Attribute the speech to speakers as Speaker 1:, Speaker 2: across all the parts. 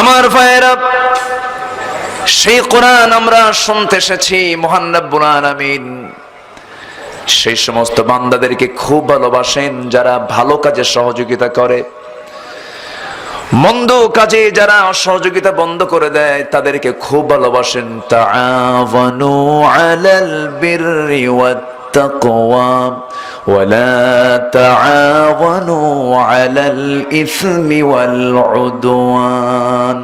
Speaker 1: আমার ভাইয়েরা, সেই কোরআন আমরা শুনতে এসেছি। মহান রব্বুল আলামিন সেই সমস্ত বান্দাদেরকে খুব ভালোবাসেন যারা ভালো কাজে সহযোগিতা করে, মন্দ কাজে যারা সহযোগিতা বন্ধ করে দেয় তাদেরকে খুব ভালোবাসেন। তাআওয়ানু আলাল বিররি ওয়াত তাকওয়া ওয়ালা তাআওয়ানু আলাল ইসমি ওয়াল উদওয়ান।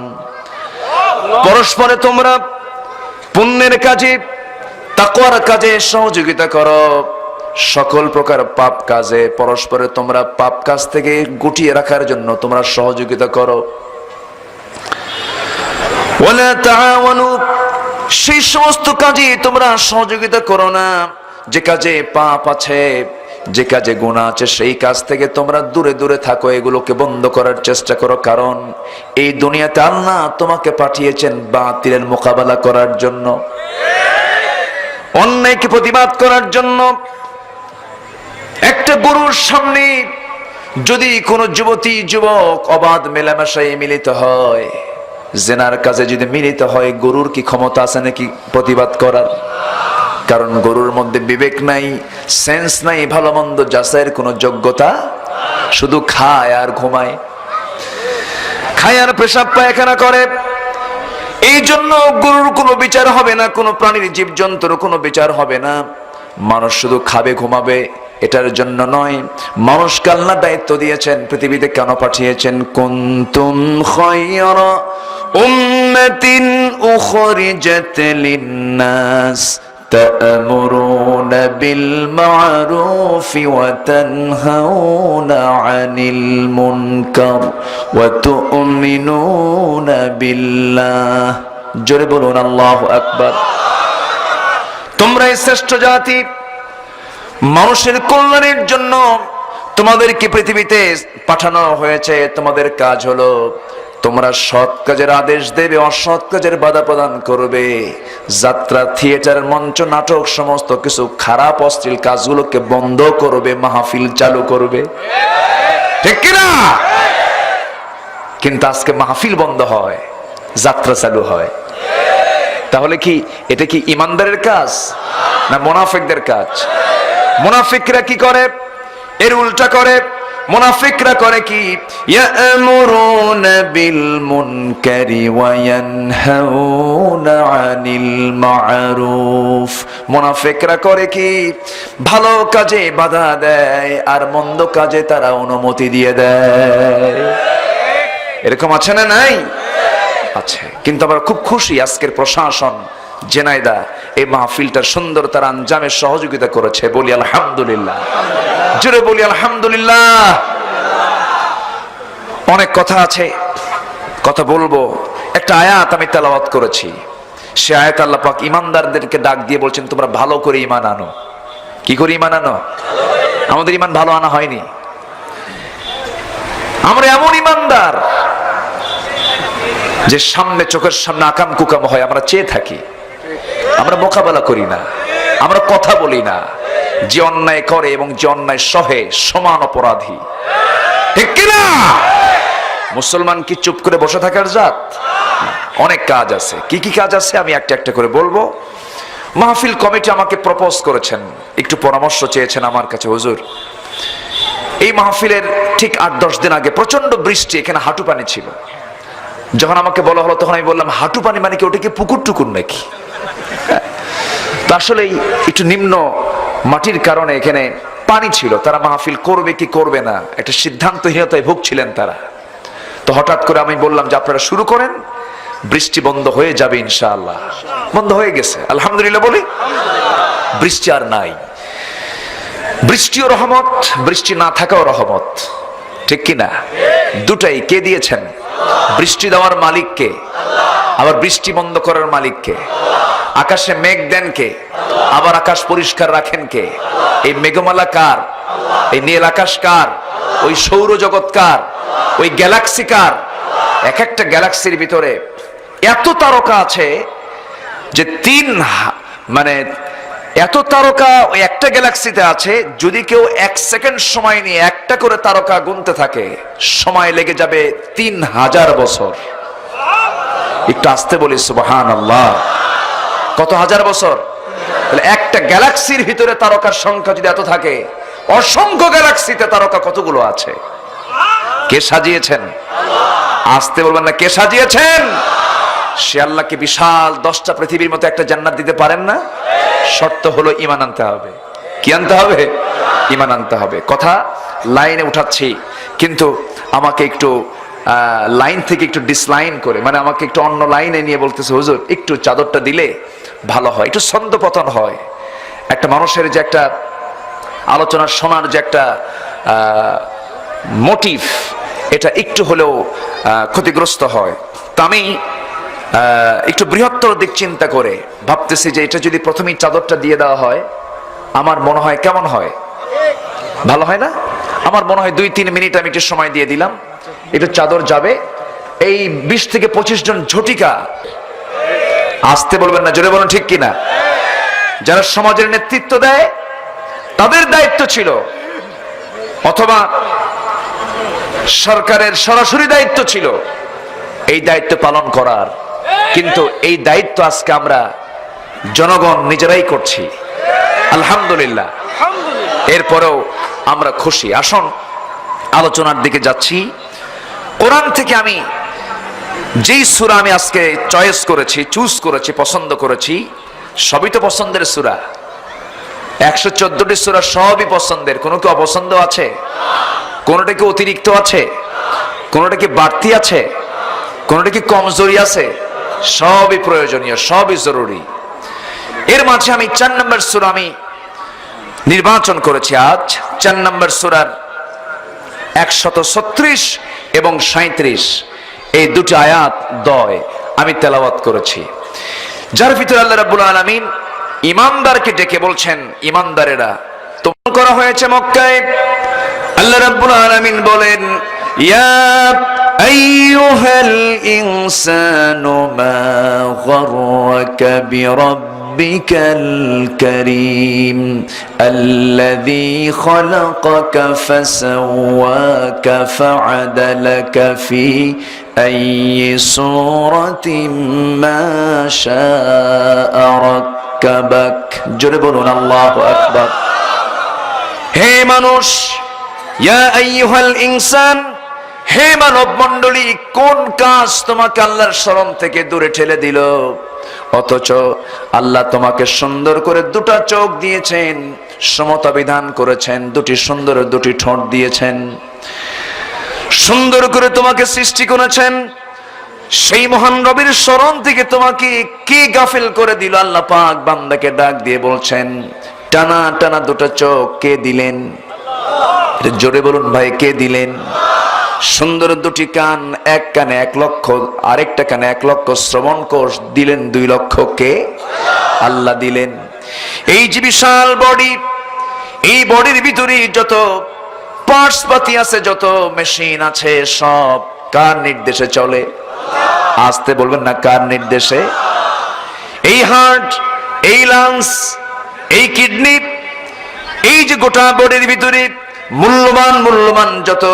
Speaker 1: পরস্পরে তোমরা পুণ্যের কাজে, তাকওয়ার কাজে সহযোগিতা করো, সকল প্রকার পাপ কাজে পরস্পরে তোমরা পাপ কাজ থেকে গুটিয়ে রাখার জন্য তোমরা সহযোগিতা করো। ওয়ালা তাআওয়ানু, সেই সমস্ত কাজে তোমরা সহযোগিতা করো না যে কাজে পাপ আছে, যে কাজে গুনাহ আছে, সেই কাজ থেকে তোমরা দূরে দূরে থাকো, এগুলোকে বন্ধ করার চেষ্টা করো। কারণ এই দুনিয়াতে আল্লাহ তোমাকে পাঠিয়েছেন বাতিলের মোকাবেলা করার জন্য, অন্যায়কে প্রতিবাদ করার জন্য। একটা গরুর সামনে যদি কোনো যুবতী যুবক অবাধ মেলামেশায় মিলিত হয়, জেনার কাজে যদি মিলিত হয়, গরুর কি ক্ষমতা আছে নাকি প্রতিবাদ করার? কারণ গরুর মধ্যে বিবেক নাই, সেন্স নাই, ভালো মন্দ যাচাইয়ের কোনো যোগ্যতা, শুধু খায় আর ঘুমায়, খায় আর পেশাব পায়খানা করে। এই জন্য গরুর কোনো বিচার হবে না, কোনো প্রাণীর জীবজন্তুর কোনো বিচার হবে না। মানুষ শুধু খাবে ঘুমাবে এটার জন্য নয়, মানুষকে আল্লাহ দায়িত্ব দিয়েছেন, পৃথিবীতে কেন পাঠিয়েছেন? কুনতুম খায়রা উম্মাতিন উখরিজাত লিন-নাস তা'মুরুনা বিল মা'রুফি ওয়া তানহাউনা আনিল মুনকার ওয়া তু'মিনুনা বিল্লাহ। জোরে বলুন আল্লাহু আকবার। তোমরাই শ্রেষ্ঠ জাতি, মানুষের কল্যাণের জন্য তোমাদেরকে পৃথিবীতে পাঠানো হয়েছে। তোমাদের কাজ হলো তোমরা সৎ কাজের আদেশ দেবে, অসৎ কাজের বাধা প্রদান করবে। যাত্রা, থিয়েটার, মঞ্চ, নাটক, সমস্ত কিছু খারাপ অশ্লীল কাজগুলোকে বন্ধ করবে, মাহফিল চালু করবে, ঠিক কিনা? কিন্তু আজকে মাহফিল বন্ধ হয়, যাত্রা চালু হয়। তাহলে কি এটা কি ইমানদারের কাজ না মুনাফিকদের কাজ? মুনাফিকরা কি করে? এর উল্টা করে। মুনাফিকরা করে কি? ইয়া'মুরুনা বিল মুনকারি ওয়া ইয়ানহাউনা আনিল মা'রুফ। মুনাফিকরা করে কি? ভালো কাজে বাধা দেয় আর মন্দ কাজে তারা অনুমতি দিয়ে দেয়। এরকম আছে না নাই? আছে। কিন্তু আমরা খুব খুশি আজকের প্রশাসন জেনাইদা এই মাহফিলটার সুন্দরতার আঞ্জামে সহযোগিতা করেছে। বলি আলহামদুলিল্লাহ, জোরে বলি আলহামদুলিল্লাহ। অনেক কথা আছে, কথা বলবো। একটা আয়াত আমি তেলাওয়াত করেছি, সে আয়াত আল্লাহ পাক ইমানদারদেরকে ডাক দিয়ে বলছেন তোমরা ভালো করে ঈমান আনো। কি করে ঈমান আনো? আমাদের ঈমান ভালো আনা হয়নি। আমরা এমন ঈমানদার যে সামনে, চোখের সামনে আকাম কুকাম হয় আমরা চেয়ে থাকি, আমরা মোকাবেলা করি না, আমরা কথা বলি না। যে অন্যায় করে এবং যে অন্যায় সহে সমান অপরাধী, ঠিক কিনা? মুসলমান কি চুপ করে বসে থাকার জাত? অনেক কাজ আছে। কি কি কাজ আছে আমি একটা একটা করে বলবো। মাহফিল কমিটি আমাকে প্রপোজ করেছেন, একটু পরামর্শ চেয়েছেন আমার কাছে। হুজুর, এই মাহফিলের ঠিক 8-10 দিন আগে প্রচন্ড বৃষ্টি, এখানে হাঁটু পানি ছিল। যখন আমাকে বলা হলো তখন আমি বললাম হাঁটু পানি মানে কি ওটা কি পুকুর টুকুর নাকি? আসলে একটু নিম্ন মাটির কারণে এখানে পানি ছিল। তারা মাহফিল করবে কি করবে না একটা সিদ্ধান্তহীনতায় ভুগছিলেন তারা। তো হঠাৎ করে আমি বললাম যে আপনারা শুরু করেন, বৃষ্টি বন্ধ হয়ে যাবে ইনশাআল্লাহ। বন্ধ হয়ে গেছে আলহামদুলিল্লাহ বলি। বৃষ্টি আর নাই। বৃষ্টিও রহমত, বৃষ্টি না থাকাও রহমত, ঠিক কিনা? দুটাই কে দিয়েছেন? বৃষ্টি দেওয়ার মালিক কে? আবার বৃষ্টি বন্ধ করার মালিক কে? আকাশে মেঘ দেন কে? আবার আকাশ পরিষ্কার রাখেন কে? এই মেঘমালা কার? এই নীল আকাশ কার? ওই সৌরজগৎ কার? ওই গ্যালাক্সি কার? এক একটা গ্যালাক্সির ভিতরে এত তারকা আছে যে এত তারকা ওই একটা গ্যালাক্সিতে আছে। যদি কেউ 1 সেকেন্ড সময় নিয়ে একটা করে তারকা গুনতে থাকে, সময় লেগে যাবে 3000 বছর। একটু আসতে বলি সুবহানাল্লাহ। কত হাজার বছর? তাহলে একটা গ্যালাক্সির ভিতরে তারকার সংখ্যা যদি এত থাকে, অসংখ্য গ্যালাক্সিতে তারকা কতগুলো আছে? কে সাজিয়েছেন? আসতে বলবেন না, কে সাজিয়েছেন? সে আল্লাহকে বিশাল 10টা পৃথিবীর মতো একটা জান্নাত দিতে পারেন না? শর্ত হলো ঈমান আনতে হবে। কি আনতে হবে? ঈমান আনতে হবে। কথা লাইনে উঠাচ্ছি, কিন্তু আমাকে একটু লাইন থেকে একটু ডিসলাইন করে, মানে আমাকে একটু অন্য লাইনে নিয়ে বলতেছে, হুজুর একটু চাদরটা দিলে ভালো হয়, একটু ছন্দপতন হয়। একটা মানুষের যে একটা আলোচনা শোনার যে একটা মোটিভ, এটা একটু হলেও ক্ষতিগ্রস্ত হয়। তা আমি একটু বৃহত্তর দিক চিন্তা করে ভাবতেছি যে এটা যদি প্রথমেই চাদরটা দিয়ে দেওয়া হয়, আমার মনে হয় কেমন হয়? ভালো হয় না? আমার মনে হয় 2-3 মিনিট আমি একটু সময় দিয়ে দিলাম, একটু চাদর যাবে, এই 20 থেকে 25 জন ঝটিকা, আসতে বলবেন না, জোরে বলেন ঠিক কিনা, যারা সমাজের নেতৃত্ব দেয় তাদের দায়িত্ব ছিল, অথবা সরকারের সরাসরি দায়িত্ব ছিল এই দায়িত্ব পালন করার, কিন্তু এই দায়িত্ব আজকে আমরা জনগণ নিজেরাই করছি, আলহামদুলিল্লাহ। এরপরেও আমরা খুশি। আসুন আলোচনার দিকে যাচ্ছি। কোরআন থেকে আমি যেই সূরা আমি আজকে চয়েস করেছি, চুজ করেছি, পছন্দ করেছি, সবই তো পছন্দের সূরা। 114টি সূরা সবই পছন্দের। কোনো কি অপছন্দ আছে? কোনোটা কি অতিরিক্ত আছে? কোনোটা কি বাড়তি আছে? কোনোটা কি কমজোরি আছে? সবই প্রয়োজনীয়, সবই জরুরি। এর মাঝে আমি 4 নম্বর সূরা আমি নির্বাচন করেছি আজ। 4 নম্বর সূরার 136 এবং 37 এই দুটি আয়াত দয় আমি তেলাওয়াত করেছি, যার ভিতরে আল্লাহ রাব্বুল আলামিন ঈমানদারকে ডেকে বলছেন, ঈমানদারেরা তোমার করা হয়েছে মক্কায়। আল্লাহ রাব্বুল আলামিন বলেন, ইয়া আইয়ুহাল ইনসানু মা গররাকা বিরাব্বিকাল কারীম আল্লাযী খালাকাকা ফাসাওয়াকা ফাআদালাকা ফি আইয়ি সূরাতিন মা শাআ রাক্কাবাক। জোরে বলুন আল্লাহু আকবার। হে মানুষ, ইয়া আইয়ুহাল ইনসান, হে মানব মণ্ডলী, কোন কাজ তোমাকে আল্লাহর শরণ থেকে দূরে ঠেলে দিল? অথচ আল্লাহ তোমাকে সুন্দর করে 2টা চোখ দিয়েছেন, সমতা বিধান করেছেন, 2টি সুন্দর 2টি ঠোঁট দিয়েছেন, সুন্দর করে তোমাকে সৃষ্টি করেছেন। সেই মহান রবের শরণ থেকে তোমাকে কে গাফিল করে দিল? আল্লাহ পাক বান্দাকে ডাক দিয়ে বলছেন, টানা টানা 2টা চোখ কে দিলেন? জোরে বলুন ভাই, কে দিলেন? সুন্দর 2টি কান, এক কানে 1 লক্ষ, আরেকটা কানে 1 লক্ষ শ্রবণ কোষ দিলেন, 2 লক্ষ কে? আল্লাহ দিলেন। এই যে বিশাল বডি, এই বডির ভিতরে যত পার্টস পাতি আছে, যত মেশিন আছে, সব কার নির্দেশে চলে? আসতে বলবেন না, কার নির্দেশে? এই হার্ট, এই লাংস, এই কিডনি, এই যে গোটা বডির ভিতরে মূল্যবান মূল্যবান যত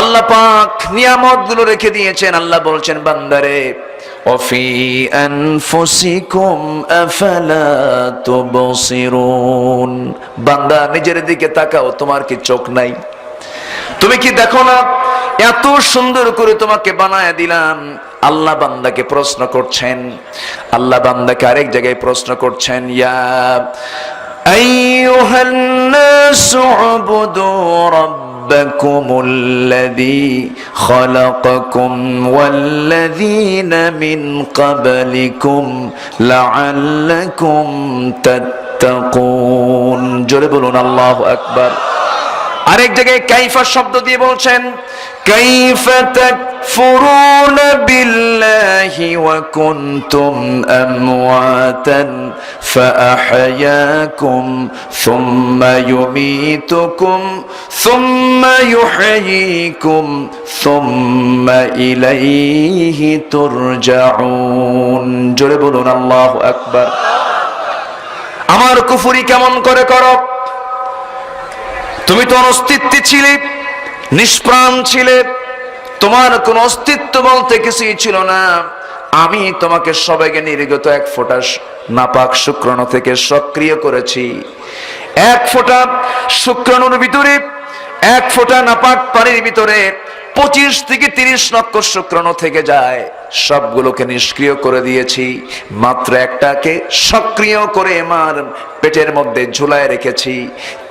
Speaker 1: আল্লাহ পাক নিয়ামত গুলো রেখে দিয়েছেন, আল্লাহ বলছেন বান্দারে, ওয়াফি আনফুসিকুম আফালা তুবসিরুন, বান্দা নিজের দিকে তাকাও, তোমার কি চোখ নাই? তুমি কি দেখো না? এত সুন্দর করে তোমাকে বানায় দিলাম। আল্লাহ বান্দাকে প্রশ্ন করছেন, আল্লাহ বান্দাকে আরেক জায়গায় প্রশ্ন করছেন, ইয়া আইয়ুহান নাসু উবুদু রাব্বাকুমুল্লাযী খালাকাকুম ওয়াল্লাযীনা মিন ক্বাবলিকুম লাআল্লাকুম তাত্তাকুন। জোরে বলুন আল্লাহু আকবার। আরেক জায়গায় কাইফা শব্দ দিয়ে বলছেন, কাইফা তাকফুরুনা বিল্লাহি ওয়া কুনতুম আমওয়াতান ফাআহয়াকুম সুম্মা ইউমীতুকুম সুম্মা ইউহয়ীকুম সুম্মা ইলাইহি তুরজাউন। জোরে বলুন আল্লাহু আকবার। আমার কুফরি কেমন করে করো? তুমি তো অস্তিত্ব ছিলে, নিষ্প্রাণ ছিলে, তোমার কোন অস্তিত্ব বলতে কিছুই ছিল না। আমি তোমাকে সবাইকে নির্গত এক ফোঁটা নাপাক শুক্রাণু থেকে সক্রিয় করেছি। এক ফোঁটা শুক্রাণুর ভিতরে, এক ফোঁটা নাপাক পানির ভিতরে 25 থেকে 30 লক্ষ শুক্রাণু থেকে যায়, সবগুলোকে নিষ্ক্রিয় করে দিয়েছি। মাত্র একটাকে সক্রিয় করে আমার পেটের মধ্যে ঝুলায় রেখেছি।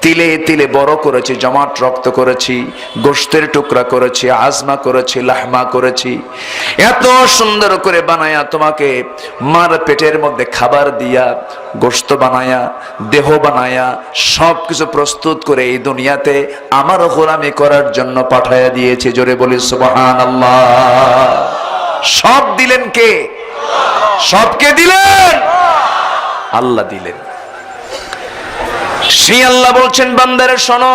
Speaker 1: তিলে তিলে বড় করেছি, জমাট রক্ত করেছি, গোশতের টুকরা করেছি, আজমা করেছি, লাহমা করেছি। এত সুন্দর করে বানায়া তোমাকে মার পেটের মধ্যে খাবার দিয়া, গোশত বানায়া, দেহ বানায়া, সবকিছু প্রস্তুত করে এই দুনিয়াতে আমার গোলামি করার জন্য পাঠায়া দিয়েছি। জোরে বলি সুবহানাল্লাহ। সব দিলেন কে? সবকে দিলেন আল্লাহ দিলেন। সেই আল্লাহ বলছেন, বান্দারে শোনো,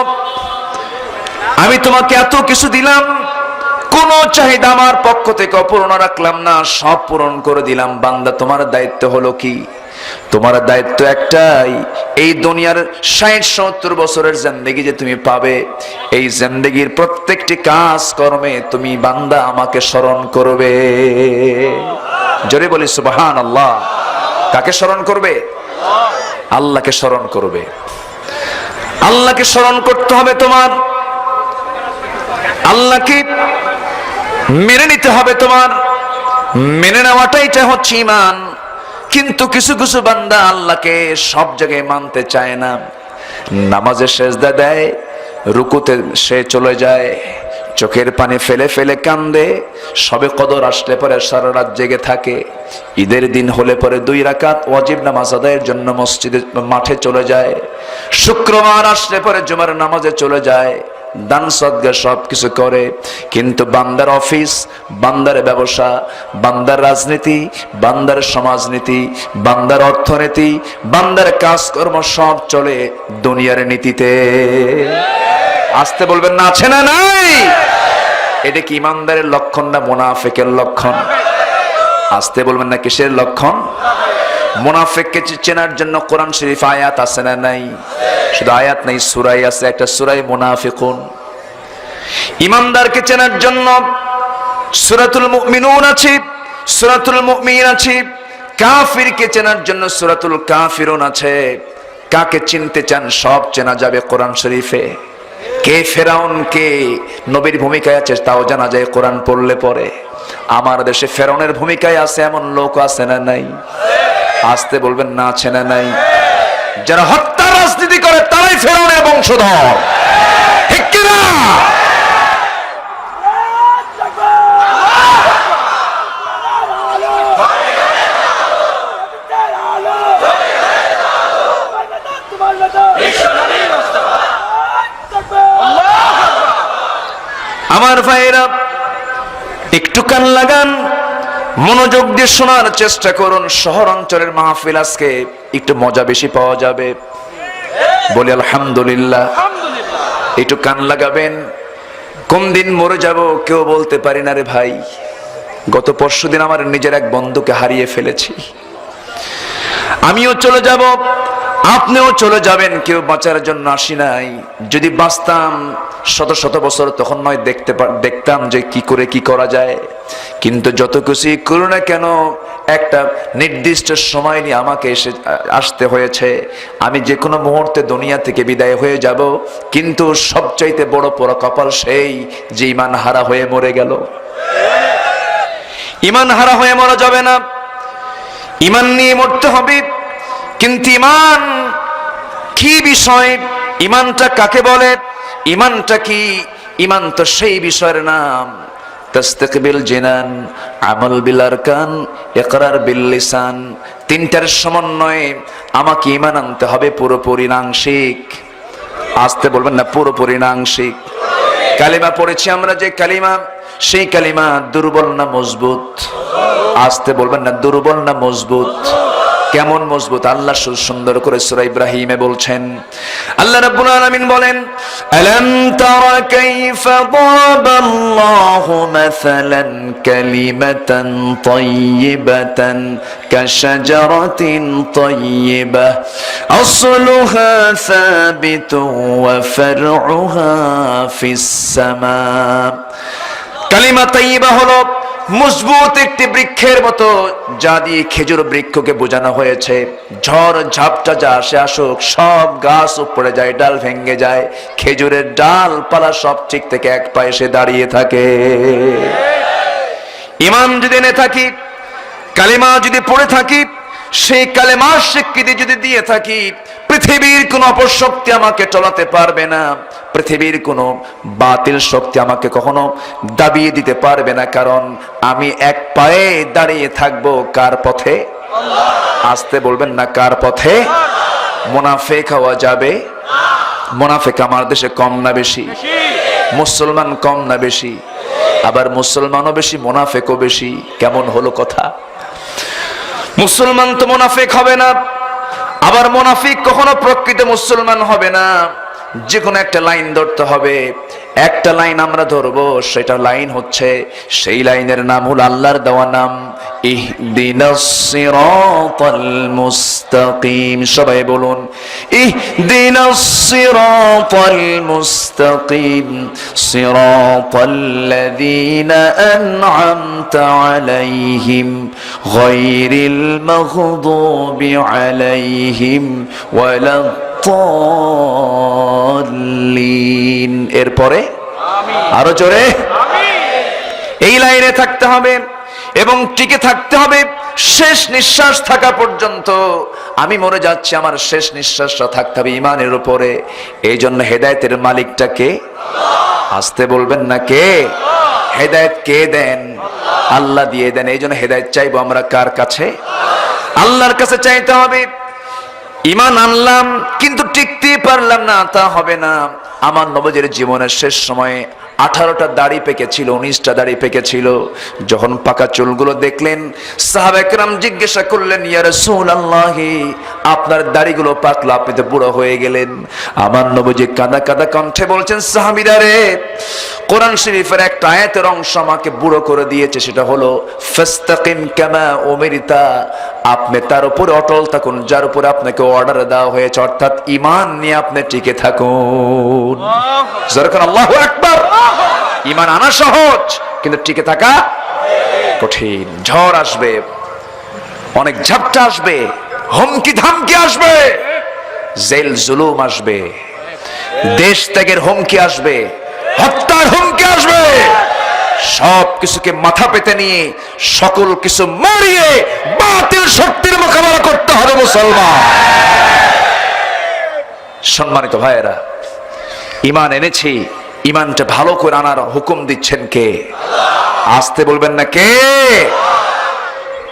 Speaker 1: আমি তোমাকে এত কিছু দিলাম, কোন চাহিদা আমার পক্ষ থেকে অপূর্ণ রাখলাম না, সব পূরণ করে দিলাম। বান্দা, তোমার দায়িত্ব হলো কি? তোমার দায়িত্ব একটাই, এই দুনিয়ার 60-70 বছরের জিন্দেগি যে তুমি পাবে, এই জিন্দেগির প্রত্যেকটি কাজ কর্মে তুমি বান্দা আমাকে স্মরণ করবে। জোরে বলি সুবহানাল্লাহ। কাকে স্মরণ করবে? আল্লাহকে স্মরণ করবে। আল্লাহকে স্মরণ করতে হবে তোমার, আল্লাহকে মেনে নিতে হবে তোমার। মেনে নেওয়াটাই হচ্ছে ঈমান। কিন্তু কিছু কিছু বান্দা আল্লাহকে সব জায়গায় মানতে চায় না। নামাজে সেজদা দেয়, রুকুতে সে চলে যায়, চোখের পানি ফেলে ফেলে কান্দে, সবে কদর আসলে পরে সারা রাত জেগে থাকে, ঈদের দিন হলে পরে 2 রাকাত ওয়াজিব নামাজ আদায়ের জন্য মসজিদে মাঠে চলে যায়, শুক্রবার আসলে পরে জুমার নামাজে চলে যায়, দান সদকা সব কিছু করে। কিন্তু বান্দার অফিস, বান্দার ব্যবসা, বান্দার রাজনীতি, বান্দার সমাজনীতি, বান্দার অর্থনীতি, বান্দার কাজকর্ম সব চলে দুনিয়ার নীতিতে। আসতে বলবেন না, আছে না নাই? এটা কি ইমানদারের লক্ষণ না মুনাফিকের লক্ষণ? আসতে বলবেন না, কিসের লক্ষণ? মুনাফিককে চেনার জন্য কোরআন শরীফ আয়াত আছে না নাই? শুধু আয়াত নাই, সূরা আছে, একটা সূরা মুনাফিকুন। ইমানদারকে চেনার জন্য সূরাতুল মুমিনুন আছে, সূরাতুল মুমিন আছে। কাফিরকে চেনার জন্য সূরাতুল কাফিরুন আছে। কাকে চিনতে চান? সব চেনা যাবে কোরআন শরীফে। কে ফেরাউন, কে নবীর ভূমিকায় আছে তাও জানা যায় কোরআন পড়লে পরে। আমার দেশে ফেরাউনের ভূমিকায় আছে এমন লোক আছে না নাই? আসতে বলবেন না, আছে না নাই? যারা হত্যা রাজনীতি করে তারাই ফেরাউনের বংশধর, ঠিক কি না? আমার ভাইরা, একটু কান লাগান, মনোযোগ দিয়ে শোনার চেষ্টা করুন। শহর অঞ্চলের মাহফিল আজকে একটু মজা বেশি পাওয়া যাবে, বলি আলহামদুলিল্লাহ। একটু কান লাগাবেন। কোন দিন মরে যাব কেউ বলতে পারি না রে ভাই। গত পরশুদিন আমার নিজের এক বন্ধুকে হারিয়ে ফেলেছি। আমিও চলে যাব, আপনিও চলে যাবেন, কেউ বাঁচার জন্য আসি নাই। যদি বাঁচতাম শত শত বছর, তখন নয় দেখতাম যে কি করে কি করা যায়। কিন্তু যত কিছুই করুন না কেন, একটা নির্দিষ্ট সময় নিয়ে আমাকে আসতে হয়েছে। আমি যে কোনো মুহূর্তে দুনিয়া থেকে বিদায় হয়ে যাব। কিন্তু সবচাইতে বড় পোড়া কপাল সেই যে ঈমান হারা হয়ে মরে গেল। ঈমান হারা হয়ে মরা যাবে না, ঈমান নিয়ে মরতে হবে। কিন্তু ঈমান কি বিষয়? ঈমানটা কাকে বলে? ঈমানটা কি? ঈমান তো সেই বিষয়ের নাম, তাসদিকবিল জিনান, আমল বিল আরকান, ইকরার বিল লিসান। তিনটার সমন্বয়ে আমাকে ঈমান আনতে হবে, পুরোপুরি না আংশিক। আসতে বলবেন না, পুরোপুরি না আংশিক। কালিমা পড়েছি আমরা, যে কালিমা, সেই কালিমা দুর্বল না মজবুত? আসতে বলবেন না, দুর্বল না মজবুত? কেমন মজবুত? আল্লাহ সুন্দর করে সূরা ইব্রাহিমে বলছেন, আল্লাহ রাব্বুল আলামিন বলেন, আলাম তারা কাইফা দারাবাল্লাহু মাসালান কালিমাতান তাইয়িবাতান কাশাজারাতিন তাইয়িবাহ আসলুহা সাবিতুন ওয়া ফারউহা ফিস সামা। কালিমা তাইয়িবা হলো মজবুত একটি বৃক্ষের মতো, যা দিয়ে খেজুর বৃক্ষকে বোঝানো হয়েছে ঝড় ঝাপটা যা আসে আসুক সব গাছ উপড়ে যায়, ডাল ভেঙে যায়, খেজুরের ডাল পালা সব ঠিক থেকে এক পায়ে এসে দাঁড়িয়ে থাকে। ঈমান যদি এনে থাকি, কালিমা যদি পড়ে থাকি, সেই কালেমার স্বীকৃতি যদি দিয়ে থাকি, পৃথিবীর কোন অপশক্তি আমাকে চলাতে পারবে না, পৃথিবীর কোন বাতিল শক্তি আমাকে কখনো দাবিয়ে দিতে পারবে না, কারণ আমি এক পায়ে দাঁড়িয়ে থাকবো কার পথে? আসতে বলবেন না, কার পথে? মুনাফিক হওয়া যাবে? মুনাফিক আমার দেশে কম না বেশি? মুসলমান কম না বেশি? আবার মুসলমানও বেশি, মুনাফিকও বেশি। কেমন হলো কথা? মুসলমান তো মুনাফিক হবে না, আবার মুনাফিক কখনো প্রকৃত মুসলমান হবে না। যে কোনো একটা লাইন ধরতে হবে, একটা লাইন আমরা ধরবো, সেটা লাইন হচ্ছে, সেই লাইনের নাম হলো আল্লাহর দেওয়া নাম ইহদিনাস সিরাতাল মুস্তাকিম। সবাই বলুন ইহদিনাস সিরাতাল মুস্তাকিম সিরাতাল্লাযীনা আন'আমতা আলাইহিম গায়রিল মাগদুবি আলাইহিম ওয়ালাদ-দাল্লিন। এরপরে আরো জোরে এই লাইনে থাকতে হবে এবং টিকে থাকতে হবে শেষ নিঃশ্বাস থাকা পর্যন্ত। আমি মরে যাচ্ছি, আমার শেষ নিঃশ্বাসটা থাকতে হবে ঈমানের উপরে। এই জন্য হেদায়েতের মালিকটা কে? আসতে বলবেন না, কে? হেদায়েত কে দেন? আল্লাহ দিয়ে দেন। এই জন্য হেদায়েত চাইবো আমরা কার কাছে? আল্লাহর কাছে চাইতে হবে। ঈমান আনলাম কিন্তু টিকতে পারলাম না, তা হবে না। আমার নবীর জীবনের শেষ সময়ে 18টা দাড়ি পেকেছিল, 19টা দাড়ি পেকেছিল। যখন পাকা চুলগুলো দেখলেন, সাহাবায়ে কেরাম জিজ্ঞাসা করলেন, ইয়া রাসূলুল্লাহ, আপনার দাড়িগুলো পাকলো, আপনি তো বুড়ো হয়ে গেলেন। আমার নবী কাঁদা কাঁদা কণ্ঠে বলছেন, সাহাবীরা রে, কোরআন শরীফের একটা আয়াতের অংশ আমাকে বুড়ো করে দিয়েছে, সেটা হলো ফাস্তাকিম কামা উমিরতা, আপনি তার উপরে অটল থাকুন যার উপরে আপনাকে অর্ডার দেওয়া হয়েছে, অর্থাৎ ঈমান নিয়ে আপনি টিকে থাকুন। যখন আল্লাহু আকবার। ঈমান আনা সহজ, কিন্তু টিকে থাকা কঠিন। ঝড় আসবে, অনেক ঝাপটা আসবে, হুমকি ধামকি আসবে, জেল জুলুম আসবে, দেশ ত্যাগের হুমকি আসবে, হত্যার হুমকি আসবে। সব কিছুকে মাথা পেতে নিয়ে সকল কিছু মারিয়ে বাতিল শক্তির মোকাবেলা করতে হবে মুসলমান। সম্মানিত ভাইয়েরা, ঈমান এনেছি, ঈমানটা ভালো করে আনার হুকুম দিচ্ছেন কে? আসতে বলবেন না, কে?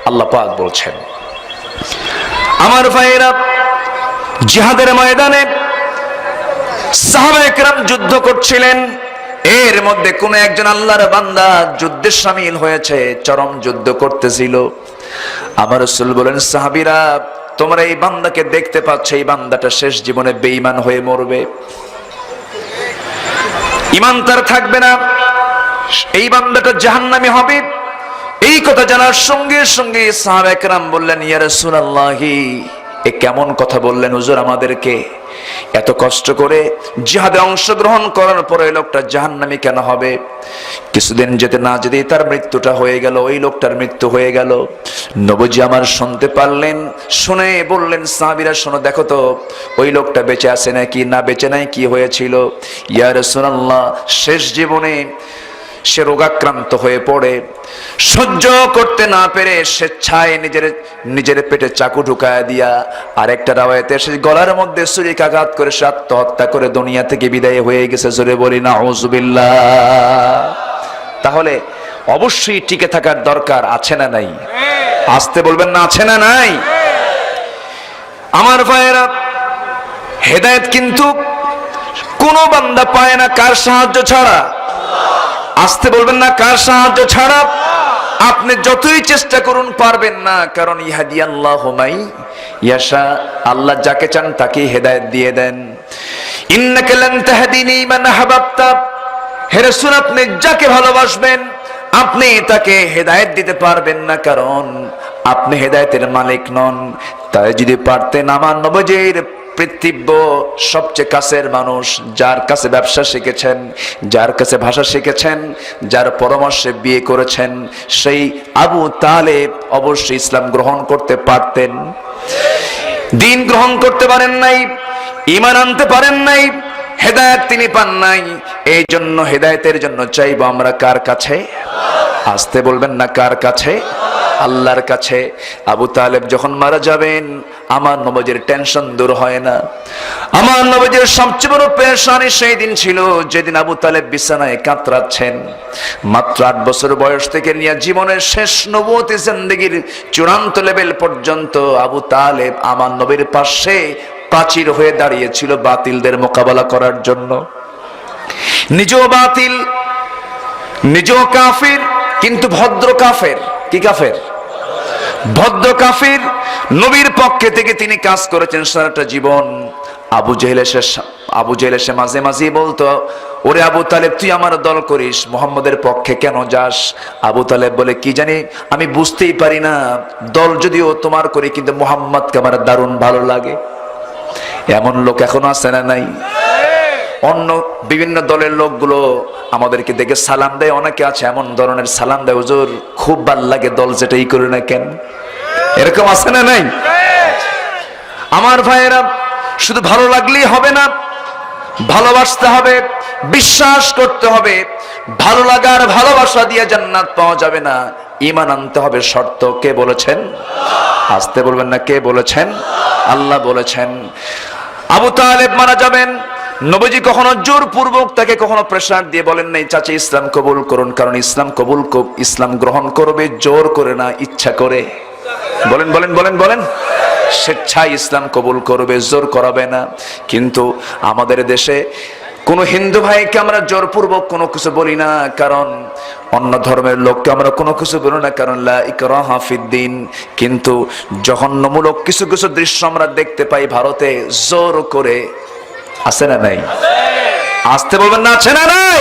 Speaker 1: আল্লাহ পাক বলছেন। আমার ভাইয়েরা, জিহাদের ময়দানে সাহাবায়ে কেরাম যুদ্ধ করছিলেন। এর মধ্যে কোন একজন আল্লাহর বান্দা যুদ্ধে শামিল হয়েছে, চরম যুদ্ধ করতেছিল। আমার রাসূল বলেন, সাহাবীরা, তোমরা এই বান্দাকে দেখতে পাচ্ছ, এই বান্দাটা শেষ জীবনে বেঈমান হয়ে মরবে, ঈমান তার থাকবে না, এই বান্দাটা জাহান্নামী হবে। এই কথা জানার সঙ্গে সঙ্গে সাহাবায়ে কেরাম বললেন, ইয়া রাসূলুল্লাহ, এ কেমন কথা বললেন হুজুর আমাদেরকে? এত কষ্ট করে জিহাদে অংশগ্রহণ করার পরে এই লোকটা জাহান্নামী কেন হবে? কিছুদিন যেতে না যেতে তার মৃত্যুটা হয়ে গেল, ওই লোকটার মৃত্যু হয়ে গেল। নবীজি আমার শুনতে পারলেন, শুনে বললেন, সাহাবীরা শোনো, দেখো তো ওই লোকটা বেঁচে আছে নাকি না বেঁচে নাই, কি হয়েছিল? ইয়া রাসূলুল্লাহ, শেষ জীবনে সে রোগাক্রান্ত হয়ে পড়ে, সহ্য করতে না পেরে স্বেচ্ছায় নিজের পেটে চাকু ঢুকায় দিয়া, আরেকটা রাওয়ায়াতে সে গলার মধ্যে ছুরিকাঘাত করে সে আত্মহত্যা করে দুনিয়া থেকে বিদায় হয়ে গেছে। জোরে বলি নাউযুবিল্লাহ। তাহলে অবশ্যই টিকে থাকার দরকার আছে না নাই? আসতে বলবেন না, আছে না নাই? আমার ভাইয়েরা, হেদায়েত কিন্তু কোন বান্দা পায় না কার সাহায্য ছাড়া। আসতে বলবেন না, কার সাহায্য ছাড়া? আপনি যতই চেষ্টা করুন পারবেন না, কারণ ইয়াহদিয়াল্লাহু মাই ইয়াশা, আল্লাহ যাকে চান তাকে হেদায়েত দিয়ে দেন। ইন্নাকা লান তাহদিনি মান আহবাবতা, হে রাসূল, আপনি যাকে ভালোবাসবেন আপনি তাকে হেদায়েত দিতে পারবেন না, কারণ আপনি হেদায়েতের মালিক নন। তাই যদি পারতেন আমার নবীর পৃথিবীর সবচেয়ে কাছের মানুষ, যার কাছে ব্যবসা শিখেছেন, যার কাছে ভাষা শিখেছেন, যার পরামর্শে বিয়ে করেছেন, সেই আবু তালেব অবশ্যই ইসলাম গ্রহণ করতে পারতেন। দিন গ্রহণ করতে পারেন নাই, ঈমান আনতে পারেন নাই, হেদায়েত তিনি পান নাই। এই জন্য হেদায়েতের জন্য চাইবো আমরা কার কাছে? আসতে বলবেন না, কার কাছে? আল্লাহর কাছে। আবু তালেব যখন মারা যাবেন, আমার নবীর টেনশন দূর হয় না। আমার নবীর সবচেয়ে বড় পেরেশানি সেই দিন ছিল যেদিন আবু তালেব বিছানায় কাতরাচ্ছেন। মাত্র 8 বছর বয়স থেকে নিয়ে জীবনের শেষ নবুয়তি জিন্দেগির চূড়ান্ত লেভেল পর্যন্ত আবু তালেব আমার নবীর পাশে প্রাচীর হয়ে দাঁড়িয়েছিল বাতিলদের মোকাবেলা করার জন্য। নিজেও বাতিল, নিজেও কাফির, কিন্তু ভদ্র কাফের। কি কাফের? ভদ্র কাফির। নবীর পক্ষে থেকে তিনি কাজ করেছেন সারাটা জীবন। আবু জেহেল এসে মাঝে মাঝে বলতো, ওরে আবু তালেব, তুই আমার দল করিস, মুহাম্মদের পক্ষে কেন যাস? আবু তালেব বলে, কি জানি, আমি বুঝতেই পারি না, দল যদিও তোমার করি, কিন্তু মুহাম্মদকে আমার দারুণ ভালো লাগে। এমন লোক এখনো আছে না নাই? অন্য বিভিন্ন দলের লোকগুলো আমাদেরকে দেখে সালাম দেয়, অনেকে আছে এমন ধরনের সালাম দেয়, হুজুর খুব ভালো লাগে দল যেটাই করে না কেন। এরকম আছে না নাই? আমার ভাইয়েরা, শুধু ভালো লাগলেই হবে না, ভালোবাসতে হবে, বিশ্বাস করতে হবে। ভালো লাগার ভালোবাসা দিয়ে জান্নাত পাওয়া যাবে না, ঈমান আনতে হবে শর্ত। কে বলেছেন? আসতে বলবেন না, কে বলেছেন? আল্লাহ বলেছেন। আবু তালেব মারা যাবেন, নবীজি কখনো জোরপূর্বক তাকে কখনো প্রেসার দিয়ে বলেন নাই, চাচা ইসলাম কবুল করুন, কারণ ইসলাম গ্রহণ করবে জোর করে না, ইচ্ছা করে। বলেন বলেন বলেন বলেন, স্বেচ্ছায় ইসলাম কবুল করবে, জোর করাবে না। কিন্তু আমাদের দেশে কোন হিন্দু ভাইকে আমরা জোরপূর্বক কোনো কিছু বলি না, কারণ অন্য ধর্মের লোককে আমরা কোনো কিছু বলি না, কারণ লা ইকরাহা ফিদ্দিন। কিন্তু জঘন্যমূলক কিছু কিছু দৃশ্য আমরা দেখতে পাই ভারতে, জোর করে। আছে না নাই? আসতে বলবেন না, আছে না নাই?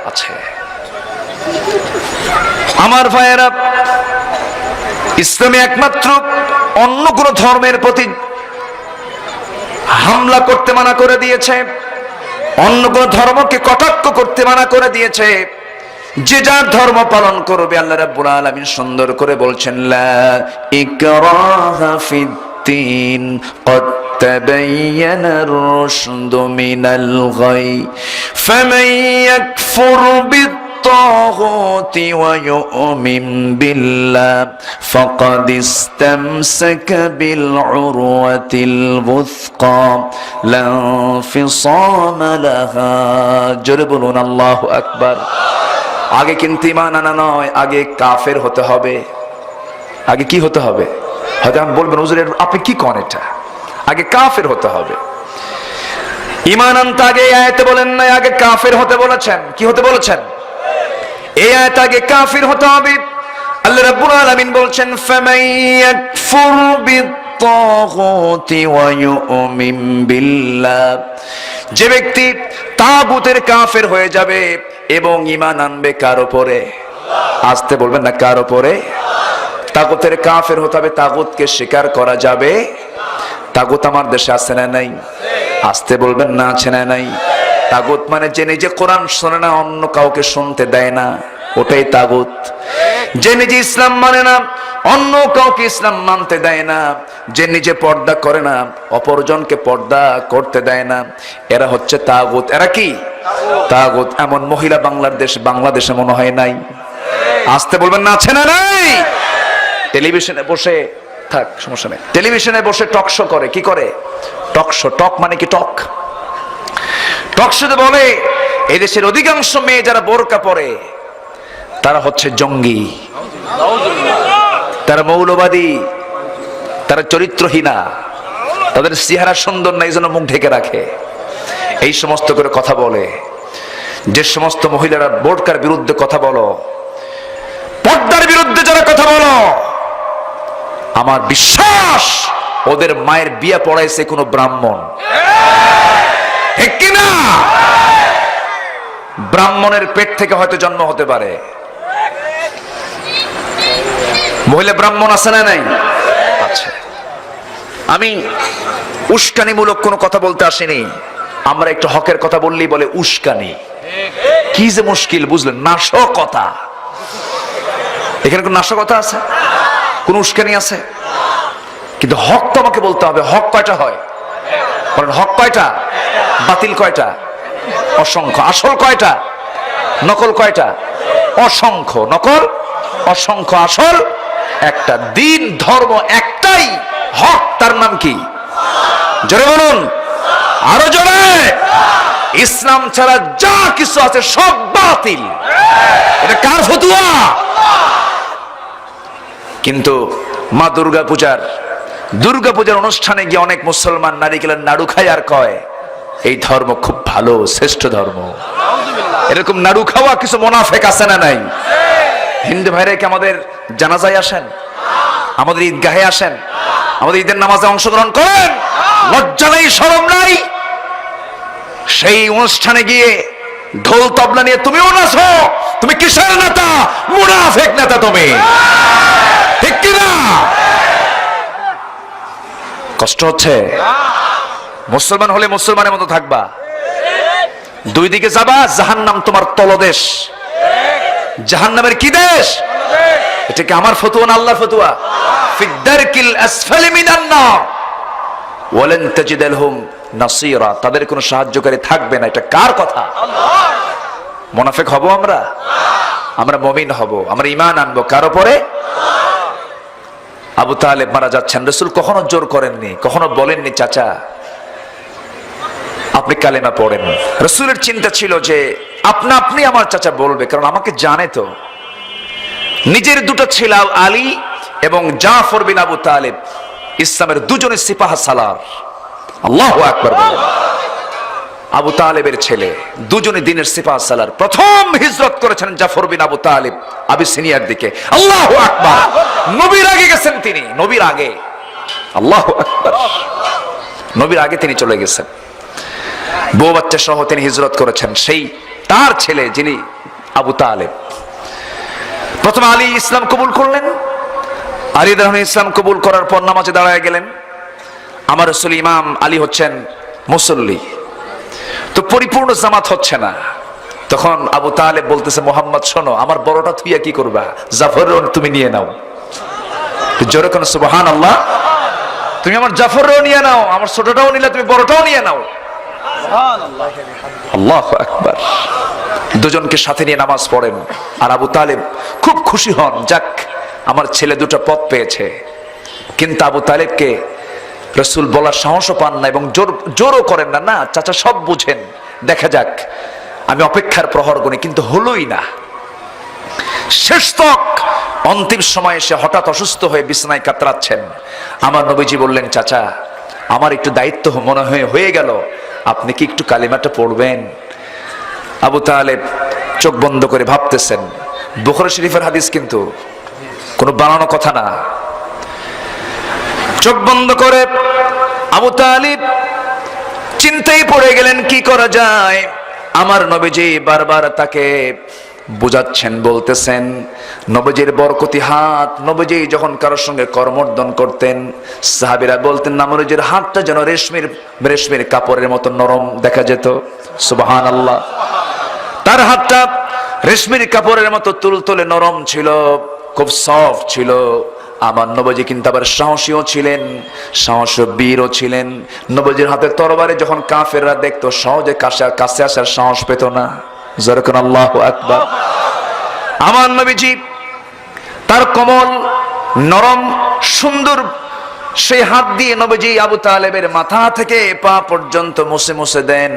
Speaker 1: আছে। আমার ভাইয়েরা, ইসলামে একমাত্র অন্য কোন ধর্মের প্রতি হামলা করতে মানা করে দিয়েছে, অন্য কোন ধর্মকে কটাক্ষ করতে মানা করে দিয়েছে। যে যার ধর্ম পালন করবে, আল্লাহ রাব্বুল আলামিন সুন্দর করে বলছেন, লা ইকরাহা ফিদ্দিন ক্বাদ তাবায়্যানার রুশদু মিনাল গাই ফামান ইয়াকফুর بالطاغوت ويؤمن بالله فقد استمسك بالعروة الوثقى لا انفصام لها। জোরে বলুন আল্লাহু আকবার। আগে কিন্তু ঈমান আনা নয়, আগে কাফের হতে হবে। আগে কি হতে হবে? হয়তো আমি বলবেন, হুজুর আপনি কি করেন এটা? আগে কাফের হতে হবে। ঈমান আনতে আগে এই আয়াতে বলেন না, আগে কাফের হতে বলেছেন। কি হতে বলেছেন? এই আয়াতে আগে কাফির হতে হবে। আল্লাহ রাব্বুল আলামিন বলছেন, ফামান ইয়াকফুর বিত্তাগুতি ওয়া ইউমিন বিল্লাহ। যে ব্যক্তি তাগুতের কাফের হয়ে যাবে এবং ঈমান আনবে কার উপরে? আসতে বলবেন না, কার উপরে? তাগুতের কাফের হতে হবে, তাগুতকে স্বীকার করা যাবে। তাগুত আমার দেশে আছে না নাই? আসতে বলবেন না, আছে না নাই? তাগুত মানে যে নিজে কোরআন শোনে না, অন্য কাউকে শুনতে দেয় না, ওটাই তাগুত। যে নিজে ইসলাম মানে না, অন্য কাউকে ইসলাম মানতে দেয় না, যে নিজে পর্দা করে না, অপরজনকে পর্দা করতে দেয় না, এরা হচ্ছে তাগুত। এরা কি? তাগুত। এমন মহিলা বাংলাদেশে মনে হয় নাই। আসতে বলবেন না, আছে না নাই? টেলিভিশনে বসে থাক, সমস্যা নেই, টেলিভিশনে বসে টক শো করে। কি করে? Talk show. টক মানে কি? টক শোতে বলে এই দেশের অধিকাংশ মেয়ে যারা বোরকা পরে তারা হচ্ছে জঙ্গি, তারা মৌলবাদী, তারা চরিত্রহীনা, তাদের চেহারা সুন্দর না, এই জন্য মুখ ঢেকে রাখে। এই সমস্ত করে কথা বলে। যে সমস্ত মহিলারা বোরকার বিরুদ্ধে কথা বলো, পর্দার বিরুদ্ধে যারা কথা বলো, আমার বিশ্বাস ওদের মায়ের বিয়ে পড়াইছে কোনো ব্রাহ্মণ। ঠিক কিনা? ব্রাহ্মণের পেট থেকে হয়তো জন্ম হতে পারে। মহিলা ব্রাহ্মণ আছে না নাই? আছে। আমি উস্কানিমূলক কোনো কথা বলতে আসেনি। আমরা একটু হকের কথা বললেই বলে উস্কানি। কি যে মুশকিল বুঝলেন, নাশকতা। এখানে কোন নাশকতা আছে? কোন উস্কানি আছে? কিন্তু হক তো আমাকে বলতে হবে। হক কয়টা হয় বলেন? হক কয়টা? বাতিল কয়টা? অসংখ্য। আসল কয়টা? নকল কয়টা? অসংখ্য। নকল অসংখ্য, আসল একটা। দিন ধর্ম একটাই, হক। তার নাম কি? জোরে বলুন, আরো জোরে। ইসলাম ছাড়া যা কিছু আছে সব বাতিল। এটা কার ফতুয়া? কিন্তু মা দুর্গা পূজার অনুষ্ঠানে গিয়ে অনেক মুসলমান নারিকেলের নাড়ু খায় আর কয় এই ধর্ম খুব ভালো, শ্রেষ্ঠ ধর্ম। এরকম নাড়ু খাওয়া কিছু মুনাফিক আছে না নাই? হিন্দু ভাইরা কি আমাদের জানাজায় আসেন? আমাদের ঈদগাহে আসেন? আমাদের ঈদের নামাজে অংশগ্রহণ করেন? লজ্জা নেই, শরম নাই? সেই অনুষ্ঠানে গিয়ে ঢোল তবলা নিয়ে তুমিও নাচো। তুমি কিসের নেতা? মুনাফিক নেতা তুমি, ঠিক কিনা? কষ্ট হচ্ছে? মুসলমান হলে মুসলমানের মতো থাকবা, দুই দিকে যাবা, জাহান্নাম তোমার তলদেশ। জাহান্নামের কি দেশ? এটা কি আমার ফতুয়া না আল্লাহর ফতুয়া? ফিদ্দারকিল আসফালি মিনান নার ওয়ালান তাজিদ লাহুম নাসীরা। তাদের কোনো সাহায্যকারী থাকবে না। এটা কার কথা? মুনাফিক হব আমরা? আমরা মুমিন হব, আমরা ঈমান আনবো কার উপরে? আবু তালেব মারা যাচ্ছেন, রাসূল কখনো জোর করেননি, কখনো বলেননি চাচা আপনি কালেমা পড়েন। রাসূলের চিন্তা ছিল যে আপনি আমার চাচা বলবে, কারণ আমাকে জানে তো। নিজের দুটো ছেলে আলী এবং জাফর বিন আবু তালেব ইসলামের দুজনের সিপাহ সালার। আল্লাহু আকবার বলেন। আবু তালেবের ছেলে, দুজনে দিনের সিপাহ সালার। প্রথম হিজরত করেছেন জাফর বিন আবু তালেব আবিসিনিয়ার দিকে। আল্লাহু আকবার। নবীর আগে গেছেন তিনি, নবীর আগে। আল্লাহু আকবার। নবীর আগে তিনি চলে গেছেন। বউ বাচ্চা সহ তিনি হিজরত করেছেন। সেই তার ছেলে যিনি আবু তালেব, প্রথম আলী ইসলাম কবুল করলেন। আলী রাদিয়াল্লাহু আনহু ইসলাম কবুল করার পর নামাজে দাঁড়ায় গেলেন। আমার রাসূল ইমাম, আলী হচ্ছেন মুসল্লি। তো পরিপূর্ণ জামাত হচ্ছে না। তখন আবু তালেব বলতেছে, মোহাম্মদ শোনো, আমার বড়টা থুইয়া কি করবা? জাফর তুমি নিয়ে নাও। জোরে কোন সুবহানাল্লাহ। তুমি আমার জাফরও নিয়ে নাও, আমার ছোটটাও নিলে তুমি বড়টাও নিয়ে নাও। আল্লাহু আকবার। দুজনকে সাথে নিয়ে নামাজ পড়েন। আর আবু তালেব খুব খুশি হন, যাক আমার ছেলে দুটো পথ পেয়েছে। কিন্তু আবু তালেবকে রাসূল বলার সাহসও পান না এবং জোরও করেন না। না চাচা সব বুঝেন, দেখা যাক, আমি অপেক্ষার প্রহর গুনি। কিন্তু হলোই না। শেষ তক অন্তিম সময়ে এসে হঠাৎ অসুস্থ হয়ে বিছানায় কাতরাচ্ছেন। আমার নবীজি বললেন, চাচা আমার একটু দায়িত্ব মনে হয়ে গেল, আপনি কি একটু কালিমাটা পড়বেন? আবু তালেব চোখ বন্ধ করে ভাবতেছেন। বুখারী শরীফের হাদিস, কিন্তু কোনো বানানো কথা না। চোখ বন্ধ করে আবু তালিব চিন্তায় পড়ে গেলেন, কি করা যায়। আমার নবীজি বারবার তাকে বুঝাচ্ছেন, বলতেছেন নবীজির বরকতি হাত। নবীজি যখন কারোর সঙ্গে করমর্দন করতেন, সাহাবীরা বলতেন নবীজির হাতটা যেন রেশমের কাপড়ের মতো নরম দেখা যেত। সুবহানাল্লাহ। তার হাতটা রেশমের কাপড়ের মতো তুলতুলে নরম ছিল, খুব সফট ছিল। আমার নবীজি কিন্তু আবার সাহসীও ছিলেন, সাহসী বীরও ছিলেন। নবীজির হাতে তরবারে যখন কাফেররা দেখতো, সহজে কাছে আসার সাহস পেত না। যেরকম আল্লাহু আকবার। আমার নবীজি তার কোমল নরম সুন্দর সেই হাত দিয়ে নবীজি আবু তালেবের মাথা থেকে পা পর্যন্ত মুছে মুছে দেন।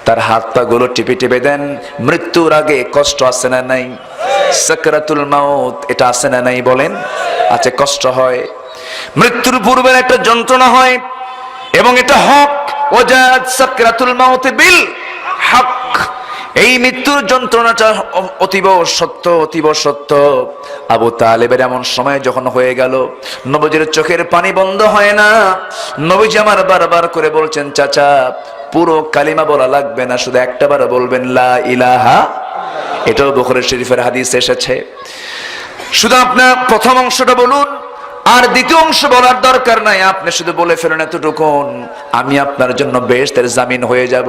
Speaker 1: তার হাত পা গুলো টিপে টিপে দেন। মৃত্যুর আগে কষ্ট আছে না নাই? সাকরাতুল মাউত, এটা আছে না নাই বলেন? আছে, কষ্ট হয়। মৃত্যুর পূর্বের একটা যন্ত্রণা হয় এবং এটা হক। ওয়াজাত সাকরাতুল মাউত বিল হক। এই মৃত্যুর যন্ত্রণাটা অতীব সত্য, অতীব সত্য। আবু তালেবের এমন সময় যখন হয়ে গেল, নবীজির চোখের পানি বন্ধ হয় না। নবীজি আমার বারবার করে বলছেন, চাচা পুরো কালিমা বলা লাগবে না, শুধু একটা বার বলবেন লা ইলাহা। এটাও বুখারী শরীফের হাদিসে এসেছে। শুধু আপনার প্রথম অংশটা বলুন, আর দ্বিতীয় অংশ বলার দরকার নাই, আপনি শুধু বলে ফেলেন এতটুকুন, আমি আপনার জন্য বেহেশতের জামিন হয়ে যাব।